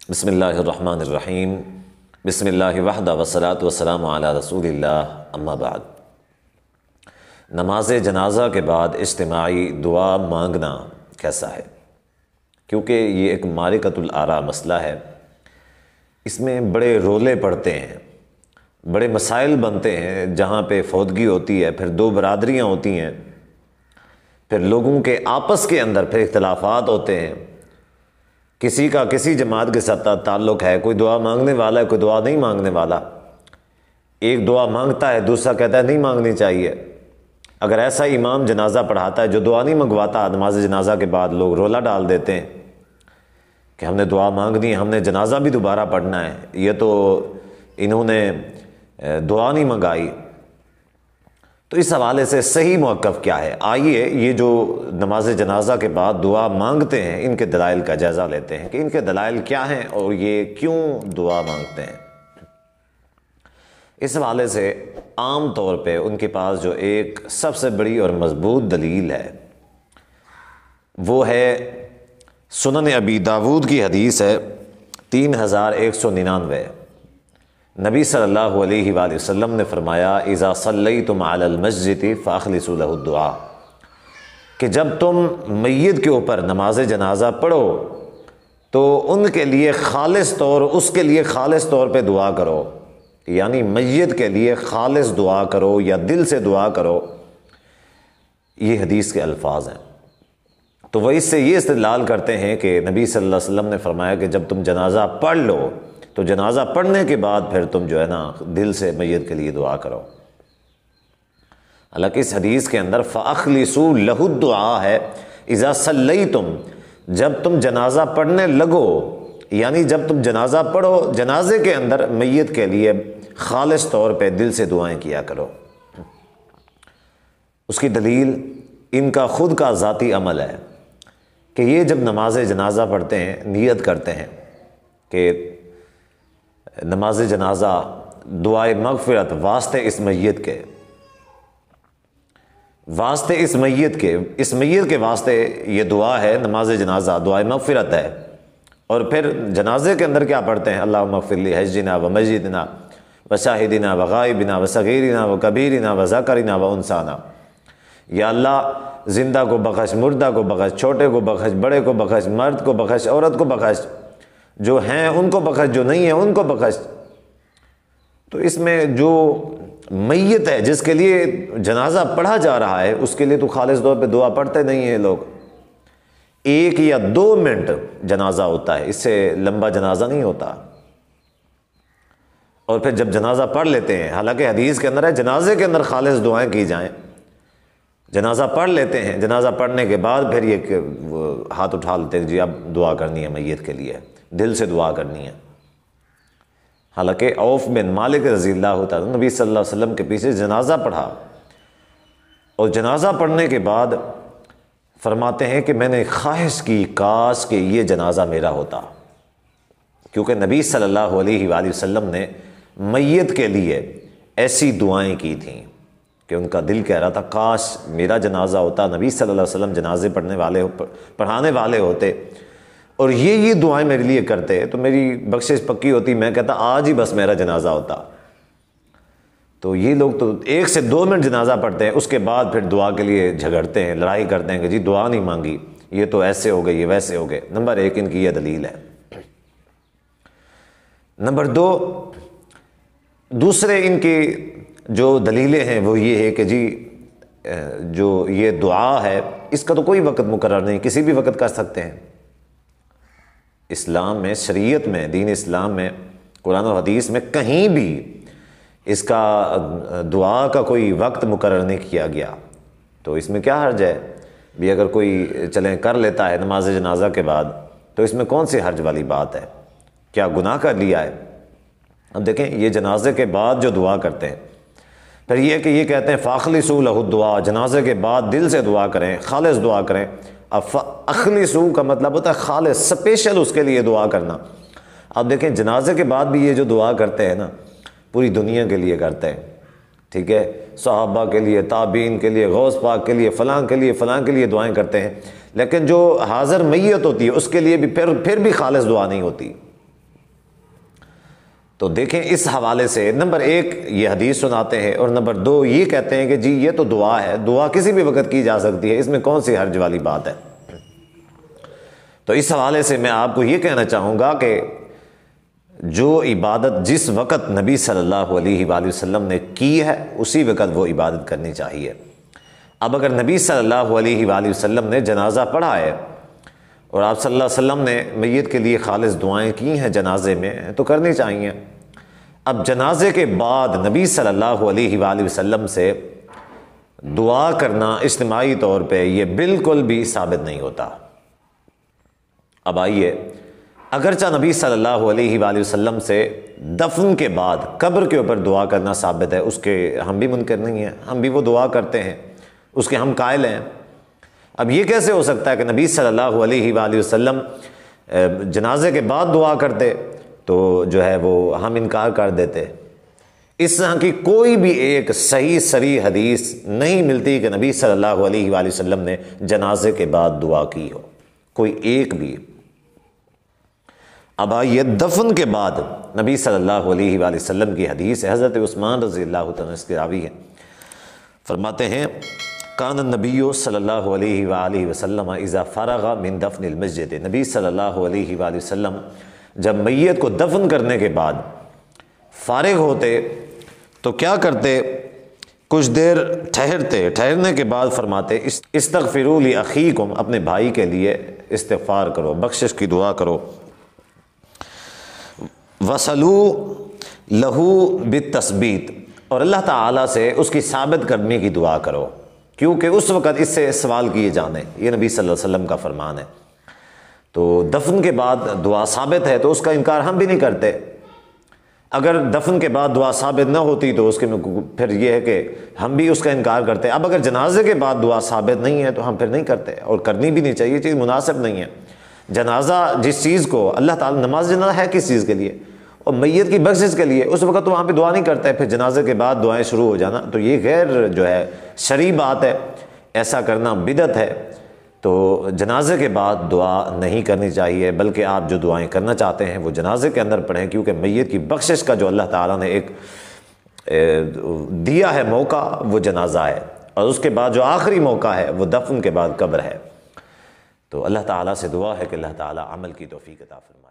بسم اللہ الرحمن الرحیم بسم اللہ وحدہ والصلاۃ والسلام علی رسول اللہ اما بعد۔ نماز جنازہ کے بعد اجتماعی دعا مانگنا کیسا ہے؟ کیونکہ یہ ایک معرکۃ الآراء مسئلہ ہے، اس میں بڑے رولے پڑتے ہیں، بڑے مسائل بنتے ہیں۔ جہاں پہ فوتگی ہوتی ہے، پھر دو برادریاں ہوتی ہیں، پھر لوگوں کے آپس کے اندر پھر اختلافات ہوتے ہیں۔ کسی کا کسی جماعت کے ساتھ تعلق ہے، کوئی دعا مانگنے والا ہے، کوئی دعا نہیں مانگنے والا۔ ایک دعا مانگتا ہے، دوسرا کہتا ہے نہیں مانگنی چاہیے۔ اگر ایسا امام جنازہ پڑھاتا ہے جو دعا نہیں منگواتا، نماز جنازہ کے بعد لوگ رولا ڈال دیتے ہیں کہ ہم نے دعا مانگنی ہے، ہم نے جنازہ بھی دوبارہ پڑھنا ہے، یہ تو انہوں نے دعا نہیں منگائی۔ تو اس حوالے سے صحیح موقف کیا ہے؟ آئیے یہ جو نماز جنازہ کے بعد دعا مانگتے ہیں ان کے دلائل کا جائزہ لیتے ہیں کہ ان کے دلائل کیا ہیں اور یہ کیوں دعا مانگتے ہیں۔ اس حوالے سے عام طور پہ ان کے پاس جو ایک سب سے بڑی اور مضبوط دلیل ہے وہ ہے سنن ابی داود کی حدیث ہے 3199۔ نبی صلی اللہ علیہ وآلہ وسلم نے فرمایا اذا صلیتم علی المسجد فاخلصوا له الدعاء، کہ جب تم میت کے اوپر نماز جنازہ پڑھو تو ان کے لیے اس کے لیے خالص طور پہ دعا کرو، یعنی میت کے لیے خالص دعا کرو یا دل سے دعا کرو۔ یہ حدیث کے الفاظ ہیں۔ تو وہ اس سے یہ استدلال کرتے ہیں کہ نبی صلی اللہ علیہ وسلم نے فرمایا کہ جب تم جنازہ پڑھ لو تو جنازہ پڑھنے کے بعد پھر تم جو ہے نا دل سے میت کے لیے دعا کرو۔ حالانکہ اس حدیث کے اندر فَأَخْلِصُوا لَهُ الدُّعَاء ہے، اذا صلیتم، جب تم جنازہ پڑھنے لگو، یعنی جب تم جنازہ پڑھو، جنازے کے اندر میت کے لیے خالص طور پہ دل سے دعائیں کیا کرو۔ اس کی دلیل ان کا خود کا ذاتی عمل ہے کہ یہ جب نماز جنازہ پڑھتے ہیں نیت کرتے ہیں کہ نماز جنازہ دعائے مغفرت واسطے اس میت کے واسطے یہ دعا ہے، نماز جنازہ دعائے مغفرت ہے۔ اور پھر جنازے کے اندر کیا پڑھتے ہیں؟ اللہم اغفر لی حجنا و مسجدنا و شاہدنا و غائبنا و صغیرنا و کبیرنا و ذکرنا و انسانا، یا اللہ زندہ کو بخش، مردہ کو بخش، چھوٹے کو بخش، بڑے کو بخش، مرد کو بخش، عورت کو بخش، جو ہیں ان کو بخش، جو نہیں ہیں ان کو بخش۔ تو اس میں جو میت ہے جس کے لیے جنازہ پڑھا جا رہا ہے اس کے لیے تو خالص طور پہ دعا پڑھتے نہیں ہیں لوگ۔ 1 یا 2 منٹ جنازہ ہوتا ہے، اس سے لمبا جنازہ نہیں ہوتا۔ اور پھر جب جنازہ پڑھ لیتے ہیں، حالانکہ حدیث کے اندر ہے جنازے کے اندر خالص دعائیں کی جائیں، جنازہ پڑھ لیتے ہیں، جنازہ پڑھنے کے بعد پھر یہ ہاتھ اٹھا لیتے ہیں جی اب دعا کرنی ہے میت کے لیے، دل سے دعا کرنی ہے۔ حالانکہ عوف بن مالک رضی اللہ تعالیٰ نبی صلی اللہ علیہ وسلم کے پیچھے جنازہ پڑھا، اور جنازہ پڑھنے کے بعد فرماتے ہیں کہ میں نے خواہش کی کاش کہ یہ جنازہ میرا ہوتا، کیونکہ نبی صلی اللہ علیہ وآلہ وسلم نے میت کے لیے ایسی دعائیں کی تھیں کہ ان کا دل کہہ رہا تھا کاش میرا جنازہ ہوتا، نبی صلی اللہ علیہ وسلم جنازے پڑھانے والے ہوتے اور یہ دعائیں میرے لیے کرتے تو میری بخشش پکی ہوتی، میں کہتا آج ہی بس میرا جنازہ ہوتا۔ تو یہ لوگ تو 1 سے 2 منٹ جنازہ پڑھتے ہیں، اس کے بعد پھر دعا کے لیے جھگڑتے ہیں، لڑائی کرتے ہیں کہ جی دعا نہیں مانگی، یہ تو ایسے ہو گئے، یہ ویسے ہو گئے۔ نمبر 1 ان کی یہ دلیل ہے۔ نمبر 2 دوسرے ان کی جو دلیلیں ہیں وہ یہ ہے کہ جی جو یہ دعا ہے اس کا تو کوئی وقت مقرر نہیں، کسی بھی وقت کر سکتے ہیں۔ اسلام میں، شریعت میں، دین اسلام میں، قرآن و حدیث میں کہیں بھی اس کا دعا کا کوئی وقت مقرر نہیں کیا گیا۔ تو اس میں کیا حرج ہے بھی اگر کوئی چلیں کر لیتا ہے نماز جنازہ کے بعد، تو اس میں کون سی حرج والی بات ہے؟ کیا گناہ کر لیا ہے؟ اب دیکھیں یہ جنازے کے بعد جو دعا کرتے ہیں، پھر یہ کہ یہ کہتے ہیں فاخلصوا لہ الدعاء، جنازے کے بعد دل سے دعا کریں، خالص دعا کریں۔ اب اخلصوا کا مطلب ہوتا ہے خالص، سپیشل اس کے لیے دعا کرنا۔ اب دیکھیں جنازے کے بعد بھی یہ جو دعا کرتے ہیں نا پوری دنیا کے لیے کرتے ہیں، ٹھیک ہے، صحابہ کے لیے، تابعین کے لیے، غوث پاک کے لیے، فلاں کے لیے، فلاں کے لیے دعائیں کرتے ہیں، لیکن جو حاضر میت ہوتی ہے اس کے لیے بھی پھر بھی خالص دعا نہیں ہوتی۔ تو دیکھیں اس حوالے سے نمبر 1 یہ حدیث سناتے ہیں، اور نمبر 2 یہ کہتے ہیں کہ جی یہ تو دعا ہے، دعا کسی بھی وقت کی جا سکتی ہے، اس میں کون سی حرج والی بات ہے۔ تو اس حوالے سے میں آپ کو یہ کہنا چاہوں گا کہ جو عبادت جس وقت نبی صلی اللہ علیہ وآلہ وسلم نے کی ہے اسی وقت وہ عبادت کرنی چاہیے۔ اب اگر نبی صلی اللہ علیہ وآلہ وسلم نے جنازہ پڑھا ہے اور آپ صلی اللہ علیہ وسلم نے میت کے لیے خالص دعائیں کی ہیں جنازے میں، تو کرنی چاہیے۔ اب جنازے کے بعد نبی صلی اللہ علیہ وآلہ وسلم سے دعا کرنا اجتماعی طور پہ یہ بالکل بھی ثابت نہیں ہوتا۔ اب آئیے، اگرچہ نبی صلی اللہ علیہ وآلہ وسلم سے دفن کے بعد قبر کے اوپر دعا کرنا ثابت ہے، اس کے ہم بھی منکر نہیں ہیں، ہم بھی وہ دعا کرتے ہیں، اس کے ہم قائل ہیں۔ اب یہ کیسے ہو سکتا ہے کہ نبی صلی اللہ علیہ وآلہ وسلم جنازے کے بعد دعا کرتے تو جو ہے وہ ہم انکار کر دیتے؟ اس طرح کی کوئی بھی ایک صحیح صریح حدیث نہیں ملتی کہ نبی صلی اللہ علیہ وآلہ وسلم نے جنازے کے بعد دعا کی ہو، کوئی ایک بھی۔ اب آئیے دفن کے بعد نبی صلی اللہ علیہ وآلہ وسلم کی حدیث ہے، حضرت عثمان رضی اللہ تعالیٰ عنہ کے راوی ہیں، فرماتے ہیں کان النبی صلی اللہ علیہ وآلہ وسلم اذا فرغ من دفن المسجد، نبی صلی اللہ علیہ وآلہ وسلم جب میت کو دفن کرنے کے بعد فارغ ہوتے تو کیا کرتے؟ کچھ دیر ٹھہرتے، ٹھہرنے کے بعد فرماتے استغفروا لاخیکم، اپنے بھائی کے لیے استغفار کرو، بخشش کی دعا کرو، وصلوا لہو بالتثبیت، اور اللہ تعالیٰ سے اس کی ثابت کرنے کی دعا کرو، کیونکہ اس وقت اس سے سوال کیے جانے، یہ نبی صلی اللہ علیہ وسلم کا فرمان ہے۔ تو دفن کے بعد دعا ثابت ہے تو اس کا انکار ہم بھی نہیں کرتے۔ اگر دفن کے بعد دعا ثابت نہ ہوتی تو اس کے پھر یہ ہے کہ ہم بھی اس کا انکار کرتے۔ اب اگر جنازے کے بعد دعا ثابت نہیں ہے تو ہم پھر نہیں کرتے، اور کرنی بھی نہیں چاہیے، یہ چیز مناسب نہیں ہے۔ جنازہ جس چیز کو اللہ تعالیٰ، نماز جنازہ ہے کس چیز کے لیے؟ اور میت کی بخشش کے لیے، اس وقت تو وہاں پہ دعا نہیں کرتا ہے، پھر جنازے کے بعد دعائیں شروع ہو جانا تو یہ غیر جو ہے شرعی بات ہے، ایسا کرنا بدعت ہے۔ تو جنازے کے بعد دعا نہیں کرنی چاہیے، بلکہ آپ جو دعائیں کرنا چاہتے ہیں وہ جنازے کے اندر پڑھیں، کیونکہ میت کی بخشش کا جو اللہ تعالیٰ نے ایک دیا ہے موقع وہ جنازہ ہے، اور اس کے بعد جو آخری موقع ہے وہ دفن کے بعد قبر ہے۔ تو اللہ تعالیٰ سے دعا ہے کہ اللہ تعالیٰ عمل کی توفیق عطا فرمائے۔